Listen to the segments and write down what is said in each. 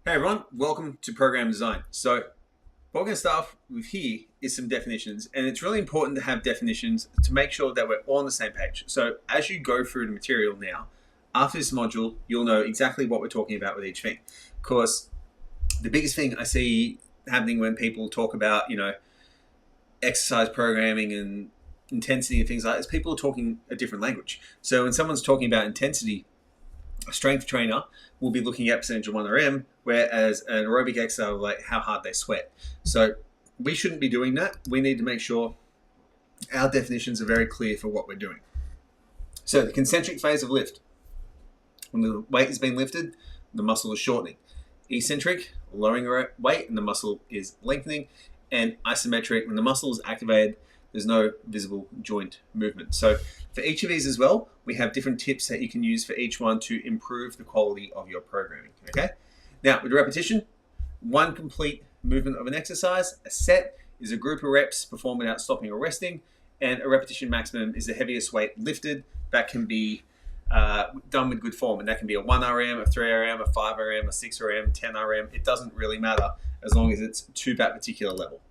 Hey everyone, welcome to Program Design. So what we're going to start off with here is some definitions, and it's really important to have definitions to make sure that we're all on the same page. So as you go through the material now, after this module, you'll know exactly what we're talking about with each thing. Of course, the biggest thing I see happening when people talk about, exercise programming and intensity and things like that is people are talking a different language. So when someone's talking about intensity, a strength trainer will be looking at percentage of 1RM, whereas an aerobic exercise will like how hard they sweat. So we shouldn't be doing that. We need to make sure our definitions are very clear for what we're doing. So the concentric phase of lift, when the weight has been lifted, the muscle is shortening. Eccentric, lowering weight and the muscle is lengthening. And isometric, when the muscle is activated, there's no visible joint movement. So for each of these as well, we have different tips that you can use for each one to improve the quality of your programming, okay? Now, with repetition, one complete movement of an exercise, a set, is a group of reps performed without stopping or resting, and a repetition maximum is the heaviest weight lifted that can be done with good form, and that can be a 1RM, a 3RM, a 5RM, a 6RM, 10RM. It doesn't really matter as long as it's to that particular level.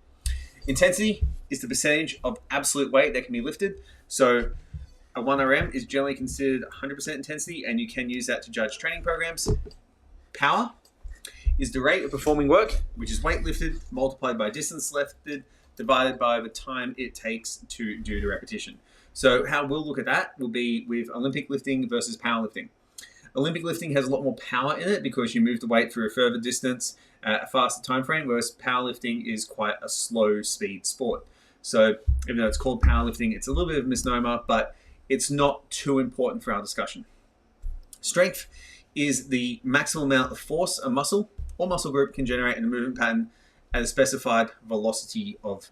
Intensity is the percentage of absolute weight that can be lifted. So a 1RM is generally considered 100% intensity, and you can use that to judge training programs. Power is the rate of performing work, which is weight lifted multiplied by distance lifted divided by the time it takes to do the repetition. So how we'll look at that will be with Olympic lifting versus powerlifting. Olympic lifting has a lot more power in it because you move the weight through a further distance at a faster time frame, whereas powerlifting is quite a slow speed sport. So even though it's called powerlifting, it's a little bit of a misnomer, but it's not too important for our discussion. Strength is the maximum amount of force a muscle or muscle group can generate in a movement pattern at a specified velocity of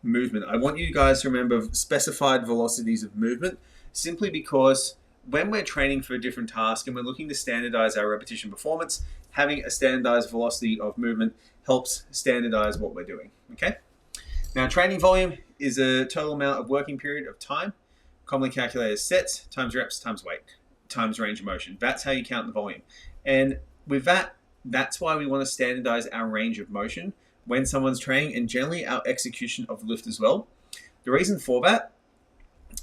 movement. I want you guys to remember specified velocities of movement simply because when we're training for a different task and we're looking to standardize our repetition performance, having a standardized velocity of movement helps standardize what we're doing, okay? Now, training volume is a total amount of working period of time, commonly calculated as sets times reps times weight times range of motion. That's how you count the volume. And with that, that's why we want to standardize our range of motion when someone's training, and generally our execution of lift as well. The reason for that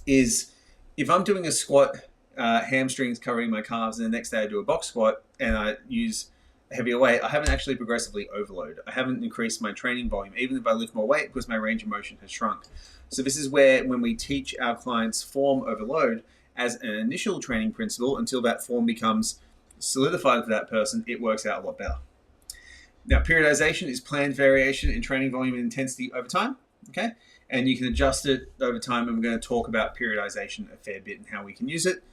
is if I'm doing a squat, hamstrings covering my calves, and the next day I do a box squat and I use a heavier weight, I haven't actually progressively overloaded. I haven't increased my training volume, even if I lift more weight, because my range of motion has shrunk. So this is where, when we teach our clients form overload as an initial training principle, until that form becomes solidified for that person, it works out a lot better. Now, periodization is planned variation in training volume and intensity over time, okay? And you can adjust it over time, and we're going to talk about periodization a fair bit and how we can use it.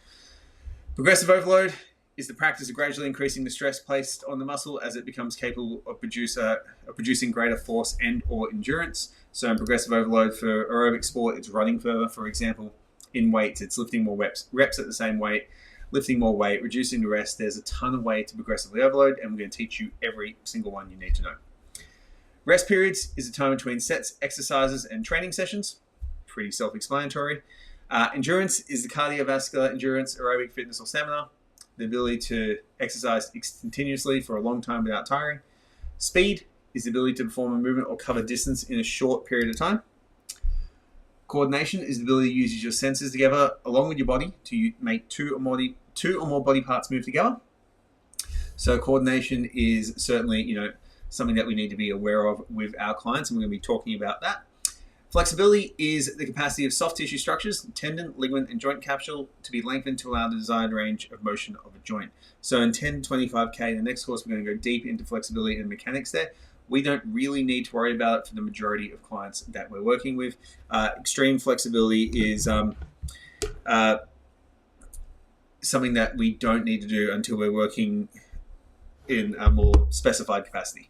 Progressive overload is the practice of gradually increasing the stress placed on the muscle as it becomes capable of producing greater force and or endurance. So in progressive overload for aerobic sport, it's running further. For example, in weights, it's lifting more reps at the same weight, lifting more weight, reducing the rest. There's a ton of ways to progressively overload, and we're going to teach you every single one you need to know. Rest periods is the time between sets, exercises, and training sessions. Pretty self-explanatory. Endurance is the cardiovascular endurance, aerobic fitness, or stamina, the ability to exercise continuously for a long time without tiring. Speed is the ability to perform a movement or cover distance in a short period of time. Coordination is the ability to use your senses together along with your body to make two or more body parts move together. So coordination is certainly, something that we need to be aware of with our clients, and we're going to be talking about that. Flexibility is the capacity of soft tissue structures, tendon, ligament, and joint capsule to be lengthened to allow the desired range of motion of a joint. So in 10-25K, the next course, we're going to go deep into flexibility and mechanics there. We don't really need to worry about it for the majority of clients that we're working with. Extreme flexibility is something that we don't need to do until we're working in a more specified capacity.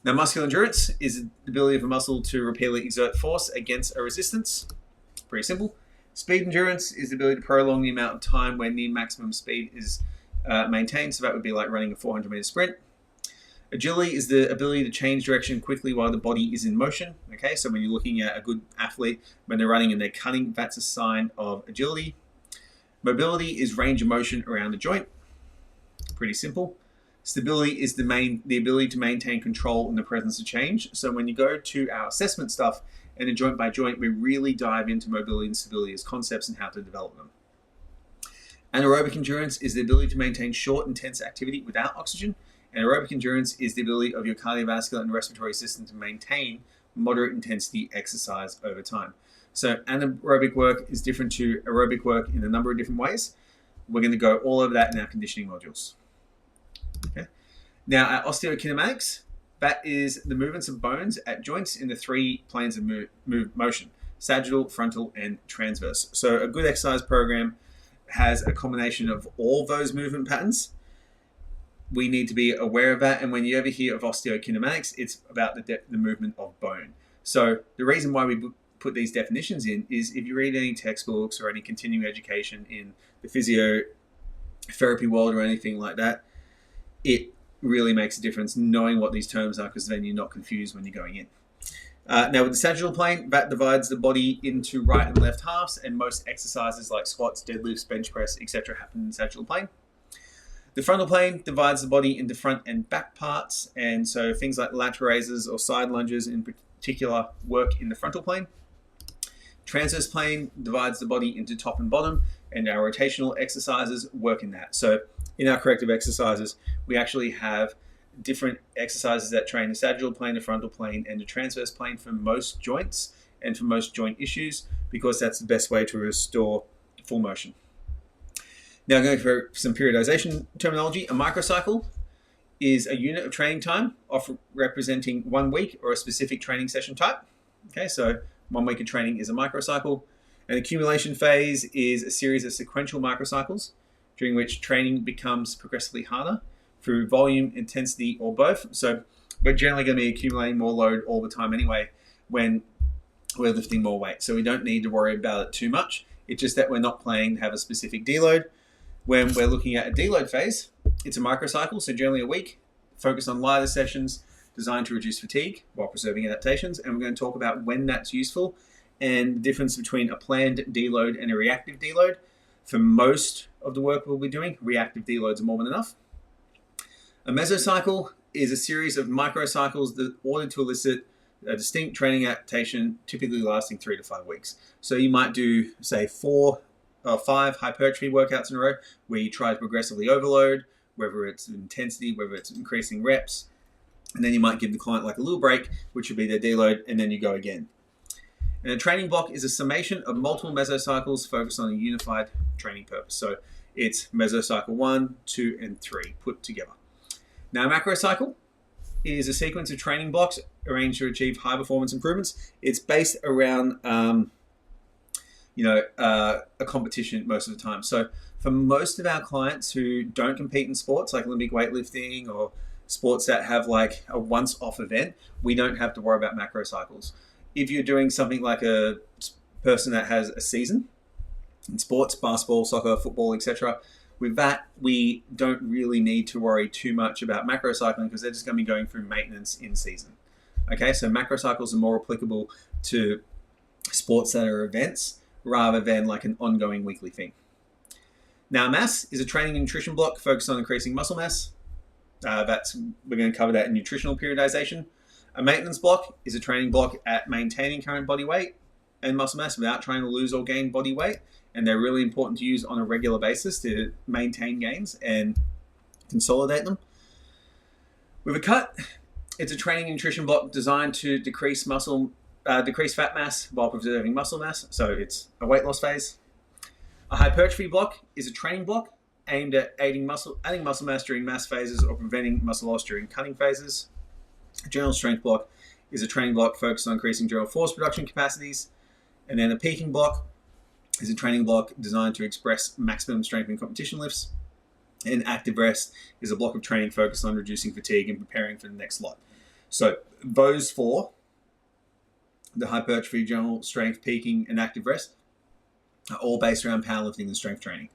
Now, muscular endurance is the ability of a muscle to repeatedly exert force against a resistance. Pretty simple. Speed endurance is the ability to prolong the amount of time when near maximum speed is maintained. So that would be like running a 400-meter sprint. Agility is the ability to change direction quickly while the body is in motion. Okay, so when you're looking at a good athlete, when they're running and they're cutting, that's a sign of agility. Mobility is range of motion around the joint. Pretty simple. Stability is the ability to maintain control in the presence of change. So when you go to our assessment stuff and a joint by joint, we really dive into mobility and stability as concepts and how to develop them. Anaerobic endurance is the ability to maintain short, intense activity without oxygen. And aerobic endurance is the ability of your cardiovascular and respiratory system to maintain moderate intensity exercise over time. So anaerobic work is different to aerobic work in a number of different ways. We're going to go all over that in our conditioning modules. Okay. Now, our osteokinematics, that is the movements of bones at joints in the 3 planes of motion: sagittal, frontal, and transverse. So a good exercise program has a combination of all those movement patterns. We need to be aware of that. And when you ever hear of osteokinematics, it's about the movement of bone. So the reason why we put these definitions in is if you read any textbooks or any continuing education in the physiotherapy world or anything like that, it really makes a difference knowing what these terms are, because then you're not confused when you're going in. Now, with the sagittal plane, that divides the body into right and left halves, and most exercises like squats, deadlifts, bench press, etc. happen in the sagittal plane. The frontal plane divides the body into front and back parts, and so things like lateral raises or side lunges in particular work in the frontal plane. Transverse plane divides the body into top and bottom, and our rotational exercises work in that. So in our corrective exercises, we actually have different exercises that train the sagittal plane, the frontal plane, and the transverse plane for most joints and for most joint issues, because that's the best way to restore full motion. Now, going for some periodization terminology. A microcycle is a unit of training time, often representing 1 week or a specific training session type. Okay, so 1 week of training is a microcycle. An accumulation phase is a series of sequential microcycles during which training becomes progressively harder through volume, intensity, or both. So we're generally going to be accumulating more load all the time anyway when we're lifting more weight. So we don't need to worry about it too much. It's just that we're not planning to have a specific deload. When we're looking at a deload phase, it's a microcycle, so generally a week, focused on lighter sessions designed to reduce fatigue while preserving adaptations. And we're going to talk about when that's useful and the difference between a planned deload and a reactive deload. For most of the work we'll be doing, reactive deloads are more than enough. A mesocycle is a series of microcycles that ordered to elicit a distinct training adaptation, typically lasting 3 to 5 weeks. So you might do, say, 4 or 5 hypertrophy workouts in a row where you try to progressively overload, whether it's intensity, whether it's increasing reps, and then you might give the client like a little break, which would be their deload, and then you go again. And a training block is a summation of multiple mesocycles focused on a unified training purpose. So it's mesocycle 1, 2, and 3 put together. Now, a macrocycle is a sequence of training blocks arranged to achieve high performance improvements. It's based around a competition most of the time. So for most of our clients who don't compete in sports like Olympic weightlifting or sports that have like a once-off event, we don't have to worry about macrocycles. If you're doing something like a person that has a season in sports, basketball, soccer, football, etc., with that, we don't really need to worry too much about macrocycling because they're just going to be going through maintenance in season. Okay, so macrocycles are more applicable to sports that are events rather than like an ongoing weekly thing. Now, mass is a training and nutrition block focused on increasing muscle mass. We're going to cover that in nutritional periodization. A maintenance block is a training block at maintaining current body weight and muscle mass without trying to lose or gain body weight. And they're really important to use on a regular basis to maintain gains and consolidate them. With a cut, it's a training and nutrition block designed to decrease fat mass while preserving muscle mass. So it's a weight loss phase. A hypertrophy block is a training block aimed at adding muscle mass during mass phases or preventing muscle loss during cutting phases. A general strength block is a training block focused on increasing general force production capacities. And then a peaking block is a training block designed to express maximum strength in competition lifts. And active rest is a block of training focused on reducing fatigue and preparing for the next lot. So those 4, the hypertrophy, general strength, peaking, and active rest, are all based around powerlifting and strength training.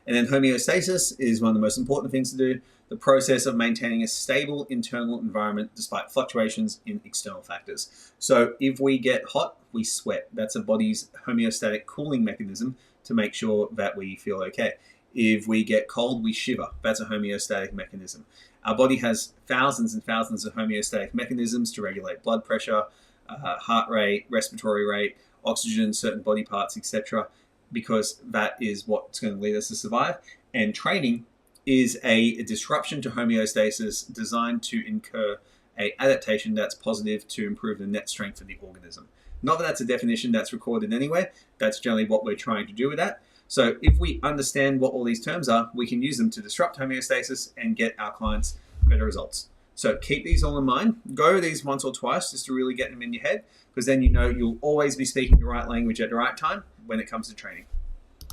And then homeostasis is one of the most important things to do, the process of maintaining a stable internal environment despite fluctuations in external factors. So if we get hot, we sweat. That's a body's homeostatic cooling mechanism to make sure that we feel okay. If we get cold, we shiver. That's a homeostatic mechanism. Our body has thousands and thousands of homeostatic mechanisms to regulate blood pressure, heart rate, respiratory rate, oxygen, certain body parts, etc., because that is what's going to lead us to survive. And training is a disruption to homeostasis designed to incur an adaptation that's positive to improve the net strength of the organism. Not that that's a definition that's recorded anywhere. That's generally what we're trying to do with that. So if we understand what all these terms are, we can use them to disrupt homeostasis and get our clients better results. So keep these all in mind. Go over these once or twice just to really get them in your head, because then you know you'll always be speaking the right language at the right time when it comes to training.